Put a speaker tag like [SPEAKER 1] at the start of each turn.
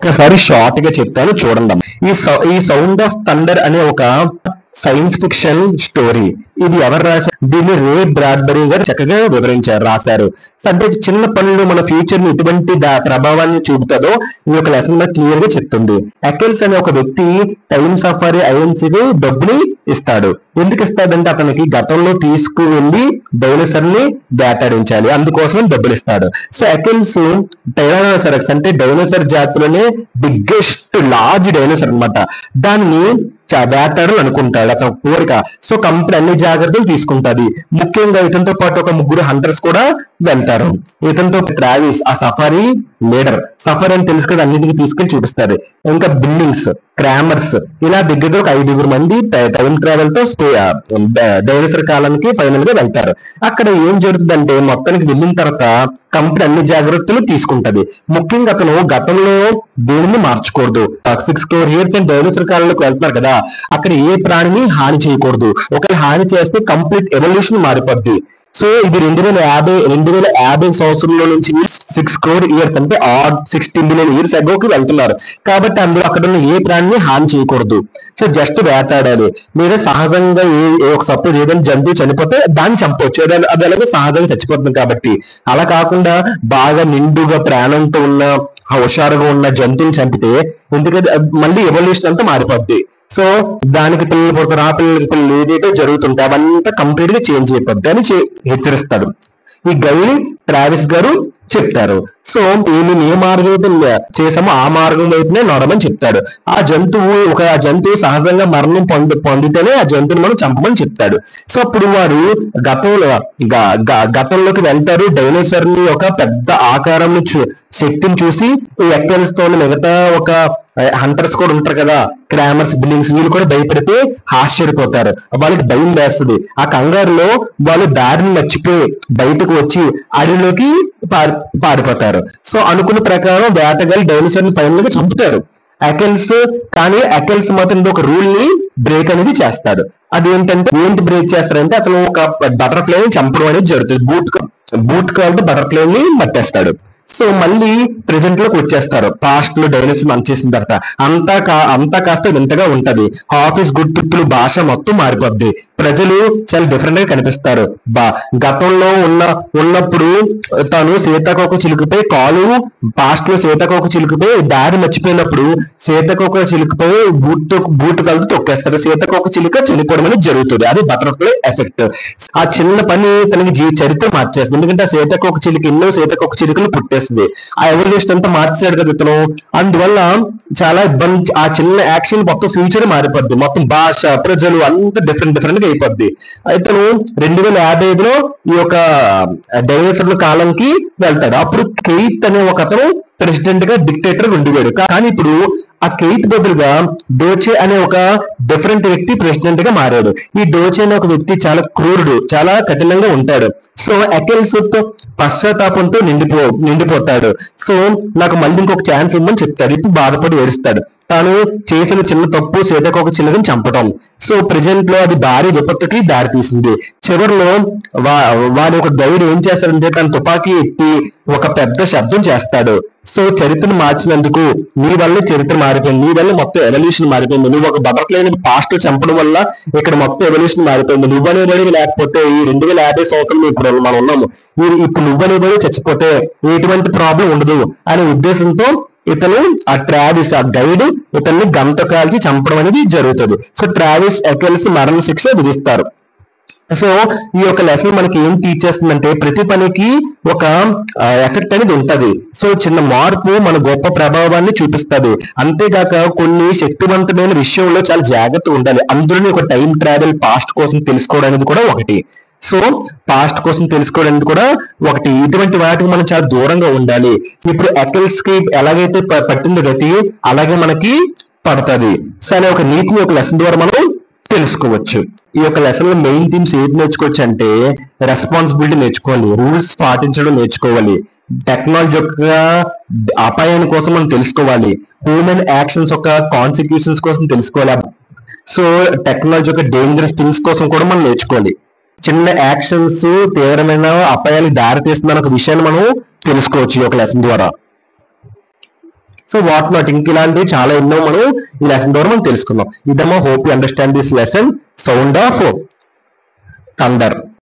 [SPEAKER 1] ఒకసారి షార్ట్ గా చెప్తాను చూడండి. ఈ సౌండ్ ఆఫ్ థండర్ అనే ఒక సైన్స్ ఫిక్షన్ స్టోరీ. ఇది ఎవరు రాశారు? దీన్ని రే బ్రాడ్బరీ గారు చక్కగా రాశారు. అంటే చిన్న పనులు మన ఫ్యూచర్ ని ఎటువంటి ప్రభావాన్ని చూపుతుందో ఈ యొక్క లెసన్ లో క్లియర్ గా చెప్తుంది. అకెల్స్ అనే ఒక వ్యక్తి టైమ్ సఫారీ ఐఎన్సీకి డబ్బుని ఇస్తాడు. ఎందుకు ఇస్తాడంటే అతనికి గతంలో తీసుకువెళ్ళి డైనోసర్ ని వేటాడించాలి, అందుకోసం డబ్బులు ఇస్తాడు. సో అకెల్స్ టైరానోసారస్ అంటే డైనోసర్ జాతిలోనే బిగ్గెస్ట్ లార్జ్ డైనోసర్ అన్నమాట. దాన్ని వేటాడాలి అనుకుంటాడు అతను కోరిక. సో కంపెనీ అన్ని జాగ్రత్తలు తీసుకుంటది. ముఖ్యంగా ఇతనితో పాటు ఒక ముగ్గురు హంటర్స్ కూడా వెళ్తారు. ఇతనితో ట్రావిస్ ఆ సఫారీ లీడర్. సఫారీ అని తెలుసు కదా, అన్నింటికి తీసుకెళ్లి చూపిస్తారు. ఇంకా బిల్డింగ్స్, క్రామర్స్, ఇలా దగ్గర ఒక 5 మంది టైం ట్రావెల్ తో డైనోసర్ కాలానికి ఫైనల్ గా వెళ్తారు. అక్కడ ఏం జరుగుతుందంటే మొత్తానికి వెళ్ళిన తర్వాత కంపెనీ అన్ని జాగ్రత్తలు తీసుకుంటది. ముఖ్యంగా అతను గతంలో దేనిని మార్చకూడదు. 6 crore years అండ్ డైనోసర్ కాలంలోకి వెళ్తున్నారు కదా, అక్కడ ఏ ప్రాణిని హాని చేయకూడదు. ఒకవేళ హాని చేస్తే కంప్లీట్ ఎవల్యూషన్ మారిపోద్ది. సో ఇది 2050 సంవత్సరంలో నుంచి 6 crore years అంటే 60 million years అగోకి వెళ్తున్నారు. కాబట్టి అందులో అక్కడ ఉన్న ఏ ప్రాణిని హాని చేయకూడదు. సో జస్ట్ వేటాడాలి. లేదా సహజంగా ఒక సపోజ్ ఏదైనా జంతువు చనిపోతే దాన్ని చంపవచ్చు, అది అలాగే సహజంగా చచ్చిపోతుంది. కాబట్టి అలా కాకుండా బాగా నిండుగా ప్రాణంతో ఉన్న హుషారుగా ఉన్న జంతువుని చంపితే ఎందుకంటే మళ్ళీ ఎవల్యూషన్ అంతా మారిపోద్ది. సో దానికి పిల్లలు పుడతారు, ఆ పిల్లలకి పిల్లలు ఏదైతే జరుగుతుంటే అవంతా కంప్లీట్ గా చేంజ్ అయిపోద్ది అని హెచ్చరిస్తాడు. ఈ గైడ్ ట్రావిస్ గారు చెప్తారు. సో మేము ఏ మార్గం అయితే చేసామో ఆ మార్గం వైపునే నడమని చెప్తాడు. ఆ జంతువు సహజంగా మరణం పొందితేనే ఆ జంతువుని మనం చంపమని చెప్తాడు. సో అప్పుడు వారు గతంలోకి వెళ్తారు. డైనోసర్ ని ఒక పెద్ద ఆకారం శక్తిని చూసి ఈ ఎక్కల్స్ తో మిగతా ఒక హంటర్స్ కూడా ఉంటారు కదా, క్రామర్స్, బిల్డింగ్స్, వీళ్ళు కూడా భయపడితే ఆశ్చర్యపోతారు. వాళ్ళకి భయం వేస్తుంది. ఆ కంగారులో వాళ్ళు దారిని మర్చిపోయి బయటకు వచ్చి అడవిలోకి పారిపోతారు. సో అనుకున్న ప్రకారం వేటగాళ్ళు డైనోసర్ ని ఫైనల్ గా చంపుతారు. అకెల్స్ మాత్రం ఒక రూల్ ని బ్రేక్ అనేది చేస్తాడు. ఏంటి బ్రేక్ చేస్తారంటే అతను ఒక బటర్ఫ్లై ని చంపడం అనేది జరుగుతుంది. బూట్ కాల్తో బటర్ఫ్లై ని పట్టేస్తాడు. సో మళ్ళీ ప్రెజెంట్ లోకి వచ్చేస్తారు. పాస్ట్ లో డైనోసర్ చేసిన తర్వాత అంతా కాస్త వింతగా ఉంటది. ఆఫీస్ గుర్తులు, భాష మొత్తం మారిపోద్ది. ప్రజలు చాలా డిఫరెంట్ గా కనిపిస్తారు. గతంలో ఉన్నప్పుడు తను సీతాకోక చిలుకపై పాస్ట్ లో సీతాకోక చిలుకపై దారి మర్చిపోయినప్పుడు సీతాకోక చిలుకపై బూట్ కాలుతో తొక్కేస్తారు. సీతాకోక చిలుక చనిపోవడం అనేది జరుగుతుంది. అది బటర్ఫ్లై ఎఫెక్ట్. ఆ చిన్న పని తనకి చరిత్ర మార్చేస్తుంది. ఎందుకంటే ఆ సీతాకోక చిలుక ఎన్నో సీతాకోక చిలుకలు పుట్టేస్తుంది. ఆ ఎవల్యూషన్ అంతా మార్చాడు కదా ఇతను. అందువల్ల చాలా ఇబ్బంది. ఆ చిన్న యాక్షన్ మొత్తం ఫ్యూచర్ మారిపోద్ది. మొత్తం భాష, ప్రజలు అంతా డిఫరెంట్ గా అయిపోద్ది. ఇతను 2055లో ఈ యొక్క డైనోసర్ల కాలంకి వెళ్తాడు. అప్పుడు కెయిత్ అనే ఒక అతను ప్రెసిడెంట్ గా డిక్టేటర్ ఉండేవాడు. కానీ ఇప్పుడు ఆ కెయిత్ బదులుగా డోచే అనే ఒక డిఫరెంట్ వ్యక్తి ప్రెసిడెంట్ గా మారాడు. ఈ డోచే అనే ఒక వ్యక్తి చాలా క్రూరుడు, చాలా కఠినంగా ఉంటాడు. సో అకెల్స్ పశ్చాత్తాపంతో నిండిపోతాడు. సో నాకు మళ్ళీ ఇంకొక ఛాన్స్ ఇవ్వమని చెప్తాడు. ఇప్పుడు బాధపడి ఏడుస్తాడు. తాను చేసిన చిన్న తప్పు సీతాకోక చిలుకని చంపటం. సో ప్రెజెంట్ లో అది భారీ విపత్తుకి దారి తీసింది. చివరిలో వాడి ఒక గైడ్ ఏం చేస్తాడంటే తన తుపాకీ ఎత్తి ఒక పెద్ద శబ్దం చేస్తాడు. సో చరిత్రను మార్చినందుకు నీ వల్ల చరిత్ర మారిపోయింది, నీ వల్ల మొత్తం ఎవల్యూషన్ మారిపోయింది. నువ్వు ఒక బటర్ఫ్లైని పాస్ట్ లో చంపడం వల్ల ఇక్కడ మొత్తం ఎవల్యూషన్ మారిపోయింది. నువ్వనేవాడివి లేకపోతే ఈ 2050 సంవత్సరం ఇప్పుడు మనం ఉన్నాము, ఇప్పుడు నువ్వనేవాడు చచ్చిపోతే ఎటువంటి ప్రాబ్లం ఉండదు అనే ఉద్దేశంతో ఇతను ఆ ట్రావిస్ ఆ గైడ్ ఇతన్ని గంతో కాల్చి చంపడం అనేది జరుగుతుంది. సో ట్రావిస్ అకెల్స్ మరణ శిక్ష విధిస్తారు. సో ఈ యొక్క లెసన్ మనకి ఏం టీచ్ చేస్తుందంటే ప్రతి పనికి ఒక ఎఫెక్ట్ అనేది ఉంటది. సో చిన్న మార్పు మన గొప్ప ప్రభావాన్ని చూపిస్తుంది. అంతేగాక కొన్ని శక్తివంతమైన విషయంలో చాలా జాగ్రత్తగా ఉండాలి. అందులోని ఒక టైం ట్రావెల్ పాస్ట్ కోసం తెలుసుకోవడానికి కూడా ఒకటి. సో పాస్ట్ కోసం తెలుసుకోవడానికి కూడా ఒకటి. ఇటువంటి వాటికి మనం చాలా దూరంగా ఉండాలి. ఇప్పుడు అకెల్స్ కి ఎలాగైతే పట్టిందో గతి అలాగే మనకి పడుతుంది. సో అనే ఒక నీతిని ఒక లెసన్ ద్వారా మనం తెలుసుకోవచ్చు. ఈ యొక్క లెసన్ లో మెయిన్ థీమ్స్ ఏది నేర్చుకోవచ్చు అంటే రెస్పాన్సిబిలిటీ నేర్చుకోవాలి, రూల్స్ పాటించడం నేర్చుకోవాలి, టెక్నాలజీ యొక్క అపాయాన్ని కోసం మనం తెలుసుకోవాలి, హ్యూమన్ యాక్షన్స్ యొక్క కాన్సిక్యూషన్స్ కోసం తెలుసుకోవాలి. సో టెక్నాలజీ యొక్క డేంజరస్ థింగ్స్ కోసం కూడా మనం నేర్చుకోవాలి. చిన్న యాక్షన్స్ తీవ్రమైన అపాయాలకు దారి తీస్తుందన్న ఒక విషయాన్ని మనం తెలుసుకోవచ్చు ఈ యొక్క లెసన్ ద్వారా. సో వాట్ నాట్ ఇంక ఇలాంటివి చాలా ఎన్నో మనం ఈ లెసన్ ద్వారా మనం తెలుసుకుందాం. ఇదమ్మా, hope you understand this lesson. Sound of thunder.